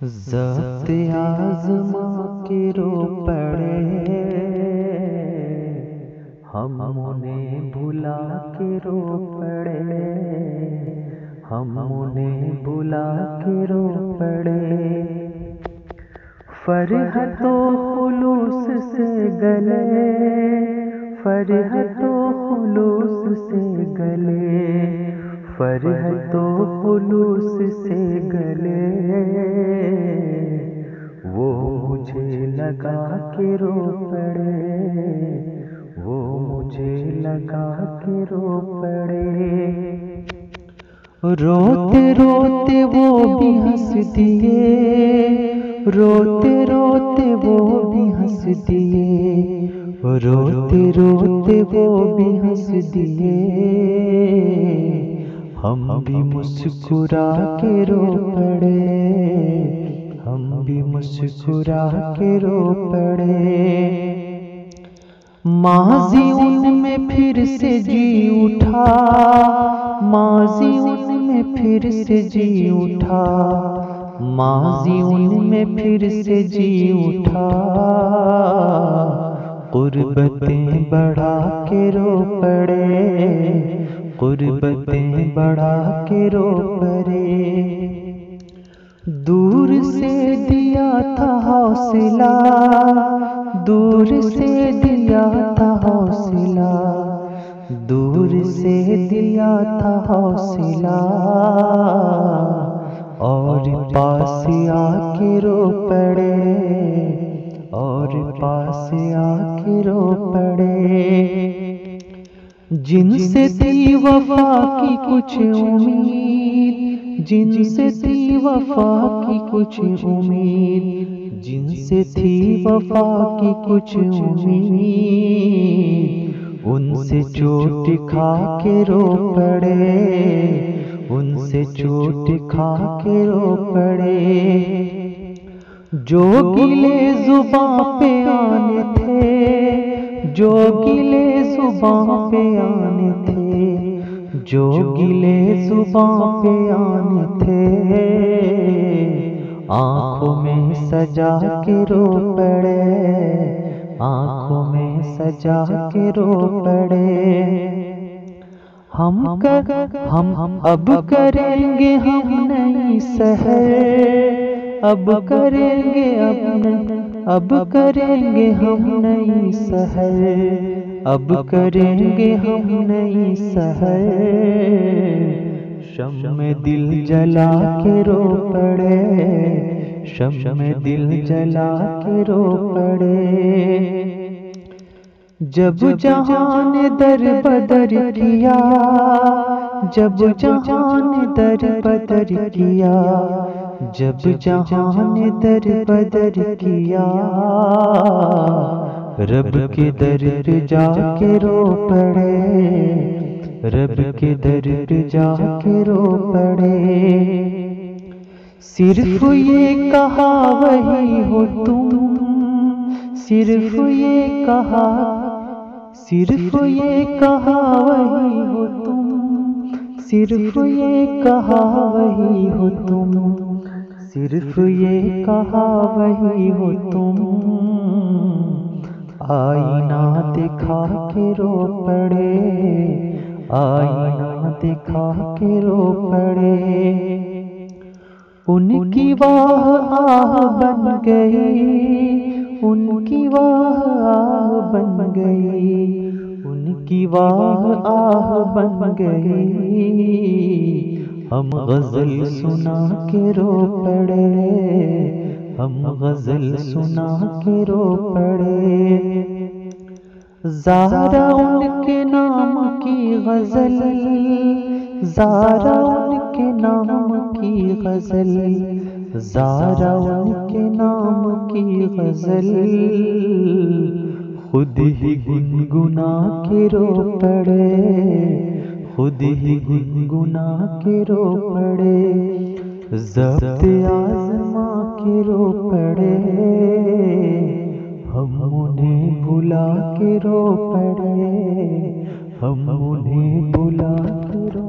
ضبط آزما کے رو پڑے، ہم انہیں بھلا کے رو پڑے، ہم انہیں بھلا کے رو پڑے۔ فرحت و خلوص سے گلے، فرحت و خلوص سے گلے، فرحت و خلوص سے گلے، وہ مجھے لگا کے رو پڑے، وہ مجھے لگا کے رو پڑے۔ روتے روتے وہ بھی ہنس دیے، روتے روتے وہ بھی ہنس دیے، روتے روتے وہ بھی ہنس دیے، ہم بھی مسکرا کے رو پڑے، ہم بھی مسکرا کے رو پڑے۔ ماضی ان میں پھر سے جی اٹھا، ماضی ان میں پھر سے جی اٹھا، ماضی ان میں پھر سے جی اٹھا، قربتیں بڑھا کے رو پڑے، قربتیں بڑھا کے رو پڑے۔ دور سے دیا تھا حوصلہ، دور سے دیا تھا حوصلہ، دور سے دیا تھا حوصلہ، اور پاس آ کے رو پڑے، اور پاس آ کے رو پڑے۔ جن سے تھی وفا کی کچھ امید، جن سے تھی وفا کی کچھ امید، جن سے تھی وفا کی کچھ امید، ان سے چوٹ کھا کے رو پڑے، ان سے چوٹ کھا کے رو پڑے۔ جو گلے زباں پہ آنے تھے، جو گلے زباں پہ آنے تھے، جو گلے زباں پہ آنے تھے، آنکھوں میں سجا کے رو پڑے، آنکھوں میں سجا کے رو پڑے۔ ہم اب کریں گے ہم نئی سحر، اب کریں گے اب کریں گے ہم نئی سحر، اب کریں گے ہم نئی سحر، شمع دل جلا کے رو پڑے، شمع دل جلا کے رو پڑے۔ جب جہان در بدر کیا، جب جہان در بدر کیا، جب جہان در بدر کیا، رب کے در پہ جا کے رو پڑے، رب کے در پہ جا کے رو پڑے۔ صرف یہ کہا وہی ہو تم، صرف یہ کہا، صرف یہ کہا وہی ہو تم، صرف یہ کہا وہی ہو تم، صرف یہ کہا وہی ہو تم، آئینہ دکھا کے رو پڑے، آئینہ دکھا کے رو پڑے۔ ان کی واہ آہ بن گئی، ان کی واہ آہ بن گئی، ان کی واہ آہ بن گئی، ہم غزل سنا کے رو پڑے، ہم غزل سنا کے رو پڑے۔ زہرا ان کے نام کی غزل، زہرا ان کے نام کی غزل، زہرا ان کے نام کی غزل، خود ہی گنگنا کے رو پڑے، خود ہی گنگنا کے رو پڑے۔ ضبط آزما کے رو پڑے، ہم انہیں بھلا کے رو پڑے، ہم انہیں بھلا کے رو